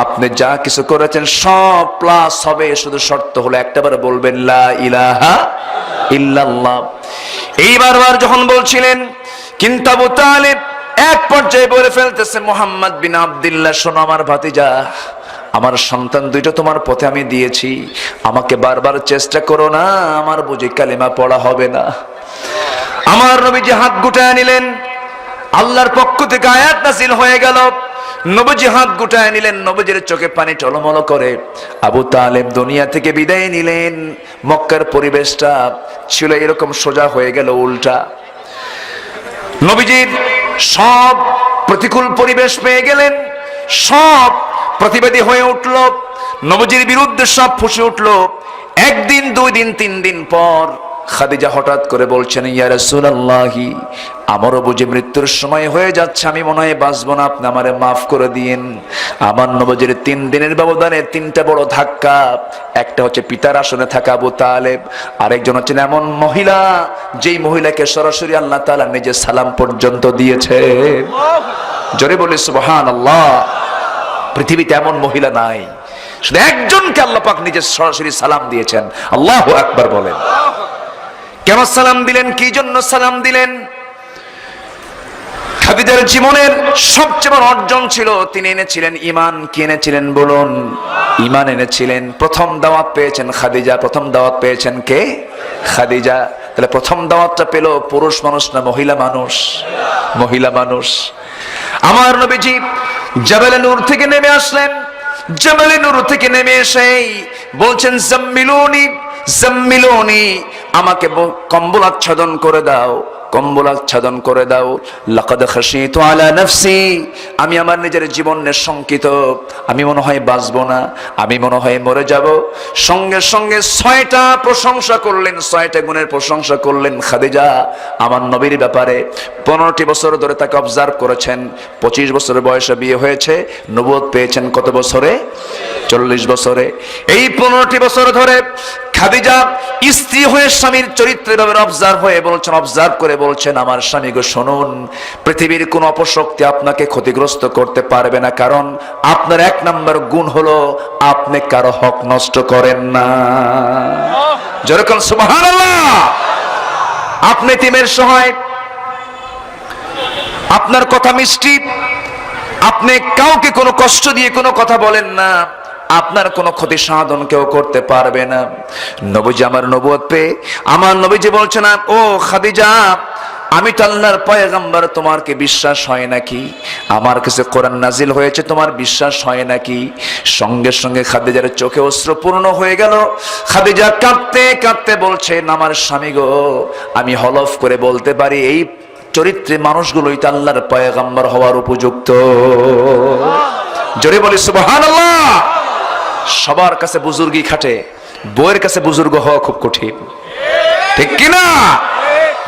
Speaker 1: আপনি যা কিছু করেছেন সব প্লাস হবে, শুধু শর্ত হলো একটাবার বলবেন লা ইলাহা ইল্লাল্লাহ। এইবার যখন বলছিলেন, কিন্তু আবু তালেব এক পর্যায়ে বলে ফেলতেছে, মুহাম্মদ বিন আব্দুল্লাহ, শোনো আমার ভাতিজা, আমার সন্তান দুইটা তোমার পথে আমি দিয়েছি, আমাকে বারবার চেষ্টা করো না, আমার বুঝি কালিমা পড়া হবে না। আমার নবীজি হাত গুটায় নিলেন, আল্লাহর পক্ষ থেকে আয়াত নাযিল হয়ে গেল, নবীজি হাত গুটায় নিলেন, নবীজির চোখে পানি টলমল করে। আবু তালেব দুনিয়া থেকে বিদায় নিলেন। মক্কার পরিবেশটা ছিল এরকম, সোজা হয়ে গেল উল্টা। নবীজির সব প্রতিকূল পরিবেশ পেয়ে গেলেন, সব প্রতিবাদী হয়ে উঠল, নবীজির বিরুদ্ধে সব ফুঁসে উঠল। একদিন, 2 দিন, 3 দিন পর খাদিজা হঠাৎ করে বলছেন, ইয়া রাসূলুল্লাহি, আমারও বুঝি মৃত্যুর সময় হয়ে যাচ্ছে, আমি মনে হয় বাঁচব না, আপনি আমারে মাফ করে দিয়েন। আমার নবীজির 3 দিনের ব্যবধানে 3টা বড় ধাক্কা। একটা হচ্ছে পিতার আসনে থাকা আবু তালেব, আরেকজন হচ্ছেন এমন মহিলা, যেই মহিলাকে সরাসরি আল্লাহ তাআলা নিজে সালাম পর্যন্ত দিয়েছে। জোরে বলি সুবহানাল্লাহ। পৃথিবীতে এমন মহিলা নাই, শুধু একজনকে আল্লাহ পাক নিজে সরাসরি সালাম দিয়েছেন। আল্লাহু আকবার বলেন। কেন সালাম দিলেন, কি জন্য সালাম দিলেন? খাদিজার জীবনের সবচেয়ে বড় অর্জন ছিল, তিনি এনেছিলেন ঈমান। কি এনেছিলেন বলুন? ঈমান এনেছিলেন। প্রথম দাওয়াত পেয়েছেন খাদিজা। প্রথম দাওয়াত পেয়েছেন কে? খাদিজা। তাহলে প্রথম দাওয়াতটা পেল পুরুষ মানুষ না মহিলা মানুষ? মহিলা মানুষ। আমার নবীজি জাবালে নূর থেকে নেমে আসলেন। জাবালে নূর থেকে নেমে এসেই বলছেন, জাম্মিলুনি জাম্মিলুনি, আমাকে কম্বল আচ্ছাদন করে দাও, কম্বল আচ্ছাদন করে দাও। লাকাদ খাশিতু আলা নাফসি, আমি আমার নিজের জীবনে শঙ্কিত, আমি মনে হয় বাঁচবো না, আমি মনে হয় মরে যাব। সঙ্গে সঙ্গে 6টা প্রশংসা করলেন, 6টা গুণের প্রশংসা করলেন খাদিজা আমার নবীর ব্যাপারে। 15টি বছর ধরে তাকে অবজার্ভ করেছেন। 25 বছর বয়সে বিয়ে হয়েছে, নবুয়ত পেয়েছেন কত বছরে? 40 বছরে। এই 15টি বছর ধরে খাদিজা স্ত্রী হয়ে স্বামীর চরিত্রের ব্যাপারে অবজার্ভ করে বলছেন, আমার স্বামী গো শুনুন, পৃথিবীর কোন অপশক্তি আপনাকে ক্ষতিগ্রস্ত করতে পারবে না, কারণ আপনার 1 নম্বর গুণ হলো আপনি কারো হক নষ্ট করেন না। যেরকম সুবহানাল্লাহ। আপনি তিমের সহায়, আপনার কথা মিষ্টি, আপনি কাউকে কোনো কষ্ট দিয়ে কোনো কথা বলেন না, আপনার কোনো ক্ষতি সাধন কেউ করতে পারবে না। নবীজি আমার নবুয়ত পেয়ে আমার নবীজি বলছেন, ও খাদিজা, আমি তো আল্লাহর পয়গম্বর, তোমার কি বিশ্বাস হয় নাকি? আমার কাছে কোরআন নাজিল হয়েছে, তোমার বিশ্বাস হয় নাকি? সঙ্গে সঙ্গে খাদিজার চোখে অশ্রুপূর্ণ হয়ে গেল। খাদিজা কাঁদতে কাঁদতে বলছেন, আমার স্বামী গো, আমি হলফ করে বলতে পারি এই চরিত্রে মানুষগুলোই তো আল্লাহর পয়গম্বর হওয়ার উপযুক্ত। জোরে বলি সুবহানাল্লাহ। সবার কাছে বুজুর্গি খাটে, বউয়ের কাছে বুজুর্গ হওয়া খুব কঠিন, ঠিক কিনা?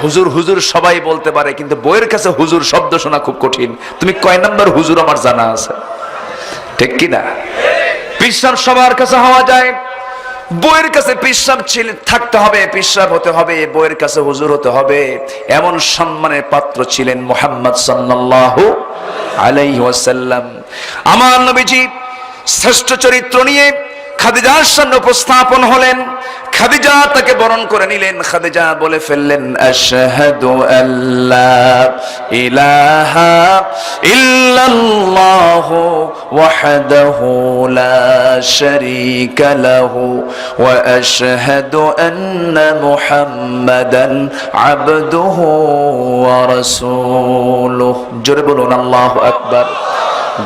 Speaker 1: হুজুর হুজুর সবাই বলতে পারে, কিন্তু বউয়ের কাছে হুজুর শব্দ শোনা খুব কঠিন। তুমি কয় নাম্বার হুজুর আমার জানা আছে, ঠিক কিনা? পিসাব সবার কাছে হওয়া যায়, বউয়ের কাছে পিসাব থাকতে হবে, পিসাব হতে হবে, বউয়ের কাছে হুজুর হতে হবে। এমন সম্মানের পাত্র ছিলেন মুহাম্মদ সাল্লাল্লাহু আলাইহি ওয়াসাল্লাম। আমার নবীজি শ্রেষ্ঠ চরিত্র নিয়ে খাদিজার সামনে উপস্থাপন হলেন। খাদিজা তাকে বরণ করে নিলেন। খাদিজা বলে ফেললেন, আশহাদু আল্লা ইলাহা ইল্লাল্লাহু ওয়াহদাহু লা শারীকা লাহু ওয়া আশহাদু আন্না মুহাম্মাদান আবদুহু ওয়া রাসূলুহু। জোরে বলুন আল্লাহু আকবার।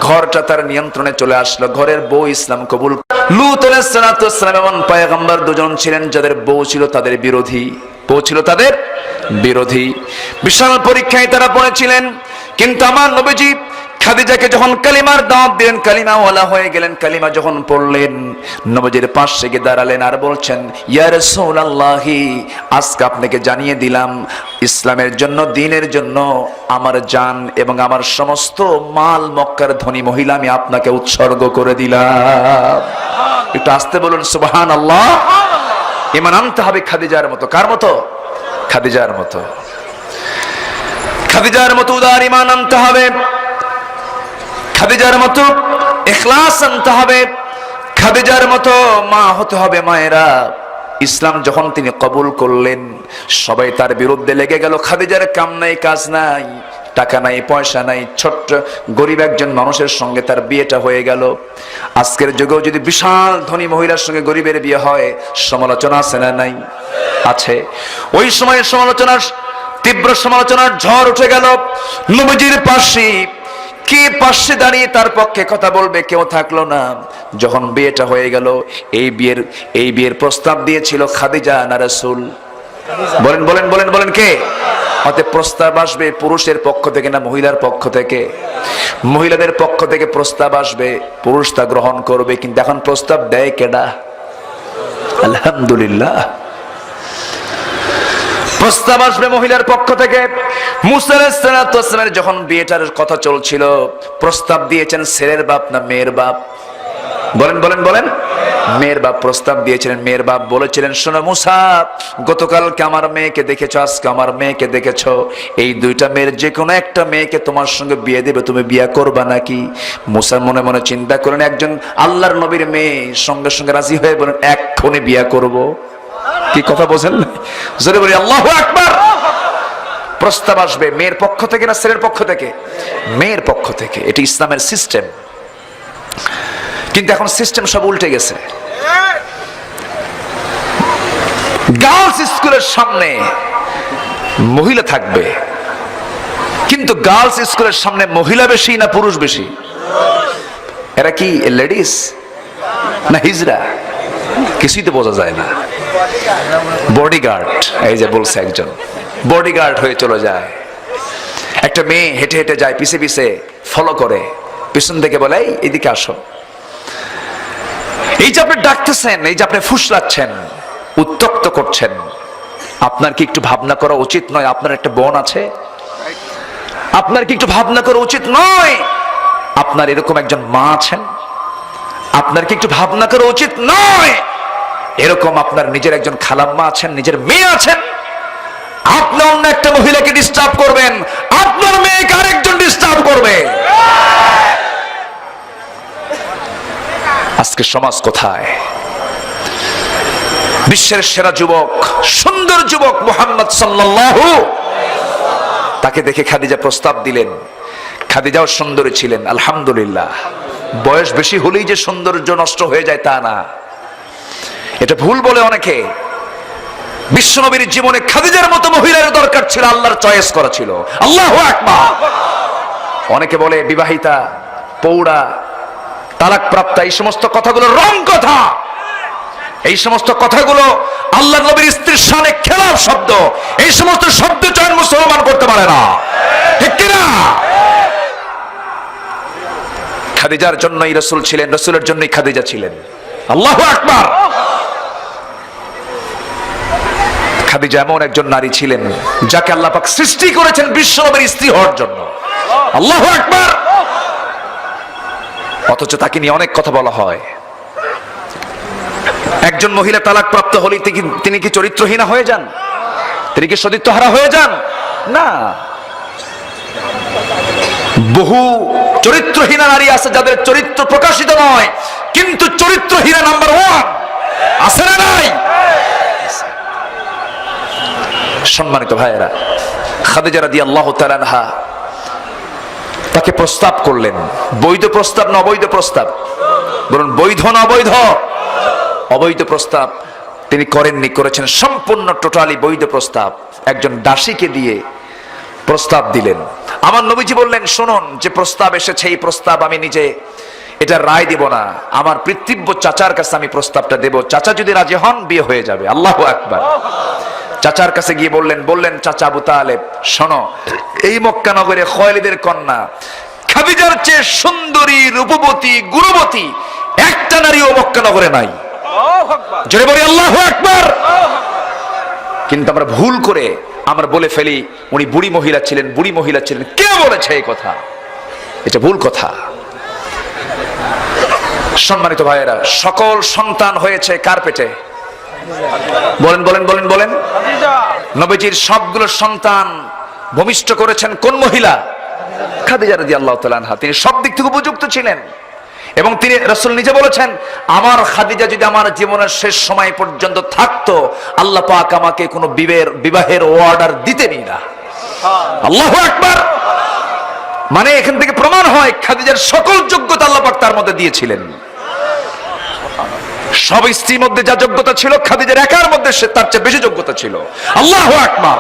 Speaker 1: ঘরটা তার নিয়ন্ত্রণে চলে আসলো। ঘরের বউ ইসলাম কবুল। লূত আলাইহিস সালাতু ওয়াস সালাম এমন পয়গম্বর দুজন ছিলেন যাদের বউ ছিল তাদের বিরোধী, বউ ছিল তাদের বিরোধী। বিশাল পরীক্ষায় তারা পড়েছিলেন। কিন্তু আমার নবীজি খাদিজাকে যখন কালিমার দাওয়াত দিলেন, কালিমা ওয়ালা হয়ে গেলেন। কালিমা যখন পড়লেন, নবীজির পাশে গিয়ে দাঁড়ালেন আর বলছেন, ইয়া রাসূলুল্লাহি, আজকে আপনাকে জানিয়ে দিলাম, ইসলামের জন্য, দ্বীনের জন্য আমার জান এবং আমার সমস্ত মাল, মক্কার ধনী মহিলা আমি আপনাকে উৎসর্গ করে দিলাম। একটু আস্তে বলুন সুবহানাল্লাহ। ঈমান আনতে হবে খাদিজার মতো। কার মতো? খাদিজার মতো। খাদিজার মতো উদার ঈমান আনতে হবে, খাদিজার মতো ইখলাস আনতে হবে, খাদিজার মতো মা হতে হবে। মায়েরা, ইসলাম যখন তিনি কবুল করলেন সবাই তার বিরুদ্ধে লেগে গেল। খাদিজার কাম নাই, কাজ নাই, টাকা নাই, পয়সা নাই, ছোট্ট গরিব একজন মানুষের সঙ্গে তার বিয়েটা হয়ে গেল। আজকের যুগেও যদি বিশাল ধনী মহিলার সঙ্গে গরিবের বিয়ে হয়, সমালোচনা আছে না নাই? আছে। ওই সময়ের সমালোচনার, তীব্র সমালোচনার ঝড় উঠে গেল। নবীজির পাশে কে পাশে দাঁড়িয়ে তার পক্ষে কথা বলবে কেউ থাকলো না। যখন বিয়েটা হয়ে গেল, এই বিয়ের প্রস্তাব দিয়েছিল খাদিজা না রাসূল? বলেন বলেন বলেন বলেন, কে? অতএব প্রস্তাব আসবে পুরুষের পক্ষ থেকে না মহিলার পক্ষ থেকে? মহিলাদের পক্ষ থেকে প্রস্তাব আসবে, পুরুষ তা গ্রহণ করবে। কিন্তু এখন প্রস্তাব দেয় কেডা? আলহামদুলিল্লাহ, প্রস্তাব আসবে মহিলার পক্ষ থেকে। মুসা আলাইহিস সালামের যখন বিয়েটার কথা চলছিল, প্রস্তাব দিয়েছেন ছেলের বাপ না মেয়ের বাপ? বলেন বলেন বলেন, মেয়ের বাপ প্রস্তাব দিয়েছিলেন। মেয়ের বাপ বলেছিলেন, শোনো মুসা, গতকালকে আমার মেয়েকে দেখেছো, আজকে আমার মেয়েকে দেখেছো, এই দুইটা মেয়ের যে কোনো একটা মেয়েকে তোমার সঙ্গে বিয়ে দেবে, তুমি বিয়ে করবা নাকি? মুসা মনে মনে চিন্তা করেন, একজন আল্লাহর নবীর মেয়ে, সঙ্গে সঙ্গে রাজি হয়ে বলেন, এক্ষুনি বিয়ে করব। কি কথা বোঝেন? জোরে বলি আল্লাহু আকবার। প্রস্তাব আসবে মেয়ের পক্ষ থেকে না ছেলের পক্ষ থেকে? মেয়ের পক্ষ থেকে। এটি ইসলামের সিস্টেম। কিন্তু এখন সিস্টেম সব উল্টে গেছে। গার্লস স্কুলের সামনে মহিলা থাকবে, কিন্তু গার্লস স্কুলের সামনে মহিলা বেশি না পুরুষ বেশি? এরা কি লেডিস না হিজড়া? কিছুই তো বোঝা যায় না। বডিগার্ড, এই যে বলছে একজন, বডিগার্ড হয়ে চলে যায়। একটা মেয়ে হেঁটে হেঁটে যায়, পিছে পিছে ফলো করে, পিছন থেকে বলে, এদিকে আসো। এই যে আপনি ডাকতেছেন, এই যে আপনি ফুসলাচ্ছেন, উত্তক্ত করছেন, আপনার কি একটু ভাবনা করা উচিত নয়? আপনার একটা বোন আছে, আপনার কি একটু ভাবনা করা উচিত নয়? আপনার এরকম একজন মা আছেন, আপনার কি একটু ভাবনা করা উচিত নয়? এরকম আপনার নিজের একজন খালাম্মা আছেন, নিজের মেয়ে আছেন। আপনি অন্য একটা মহিলাকে ডিস্টার্ব করবেন, আপনার মেয়েকে আরেকজন ডিস্টার্ব করবে। আজকে সমাজ কোথায়? বিশ্বের সেরা যুবক, সুন্দর যুবক মুহাম্মদ সাল্লাল্লাহু, তাকে দেখে খাদিজা প্রস্তাব দিলেন। খাদিজাও সুন্দরী ছিলেন, আলহামদুলিল্লাহ। বয়স বেশি হলেই যে সৌন্দর্য নষ্ট হয়ে যায় তা না, এটা ভুল বলে অনেকে। বিশ্বনবীর জীবনে খাদিজার মতো মহিলার দরকার ছিল, আল্লাহর চয়েস করা ছিল। আল্লাহু আকবার। অনেকে বলে বিবাহিতা, পৌড়া, তালাক প্রাপ্ত, এই সমস্ত কথাগুলো রং কথা। এই সমস্ত কথাগুলো আল্লাহর নবীর স্ত্রীর শানে খেলাফ শব্দ। এই সমস্ত শব্দ চয়ন মুসলমান করতে পারে না, ঠিক কিনা? খাদিজার জন্যই রাসূল ছিলেন, রাসূলের জন্যই খাদিজা ছিলেন। আল্লাহু আকবার। খাদিজা এমন একজন নারী ছিলেন যাকে আল্লাহ পাক সৃষ্টি করেছেন বিশ্বনবীর স্ত্রী হওয়ার জন্য। আল্লাহু আকবার। অথচ তাকে নিয়ে অনেক কথা বলা হয়। একজন মহিলা তালাক প্রাপ্ত হলে তিনি কি চরিত্রহীনা হয়ে যান? তিনি কি সতীত্বহারা হয়ে যান? না। বহু চরিত্রহীনা নারী আছে যাদের চরিত্র প্রকাশিত নয়, কিন্তু চরিত্রহীনা নাম্বার 1 আছে না নাই? সম্মানিত ভাইয়েরা, খাদিজা রাদিয়াল্লাহু তাআলা আনহা তাকে প্রস্তাব করলেন। বৈধ প্রস্তাব না অবৈধ প্রস্তাব? বলুন, বৈধ না অবৈধ? অবৈধ প্রস্তাব তিনি করেননি, করেছেন সম্পূর্ণ টোটালি বৈধ প্রস্তাব। একজন দাসীকে দিয়ে প্রস্তাব দিলেন। আমার নবীজি বললেন, শুনুন, যে প্রস্তাব এসেছে এই প্রস্তাব আমি নিজে এটা রায় দিব না, আমার পিতৃব্য চাচার কাছে আমি প্রস্তাবটা দেব। চাচা যদি রাজি হন বিয়ে হয়ে যাবে। আল্লাহু আকবার। চাচার কাছে গিয়ে বললেন, চাচা আবু তালেব, শোনো, এই মক্কা নগরে খোয়ালিদের কন্যা খাদিজার চেয়ে সুন্দরী, রূপবতী, গুণবতী একটা নারীও মক্কা নগরে নাই। জোরে বলি আল্লাহু আকবার। কিন্তু আমরা ভুল করে আমরা বলে ফেলি উনি বুড়ি মহিলা ছিলেন, বুড়ি মহিলা ছিলেন। কে বলেছে এই কথা? এটা ভুল কথা। সম্মানিত ভাইয়েরা, সকল সন্তান হয়েছে কার পেটে? বলেন বলেন বলেন বলেন। নবীজির সবগুলো সন্তান ভূমিষ্ঠ করেছেন কোন মহিলা? খাদিজা রাদিয়াল্লাহু তাআলা আনহা। তিনি সব দিক থেকে উপযুক্ত ছিলেন এবং তিনি রাসূল নিজে বলেছেন, আমার খাদিজা যদি আমার জীবনের শেষ সময় পর্যন্ত থাকতো, আল্লাহ পাক আমাকে কোনো বিবাহের অর্ডার দিতেনই না। আল্লাহু আকবার। মানে এখান থেকে প্রমাণ হয় খাদিজার সকল যোগ্যতা আল্লাহ পাক তার মধ্যে দিয়েছিলেন। সব স্ত্রীর মধ্যে যা যোগ্যতা ছিল, খাদিজার একার মধ্যে তার চেয়ে বেশি যোগ্যতা ছিল। আল্লাহু আকবার।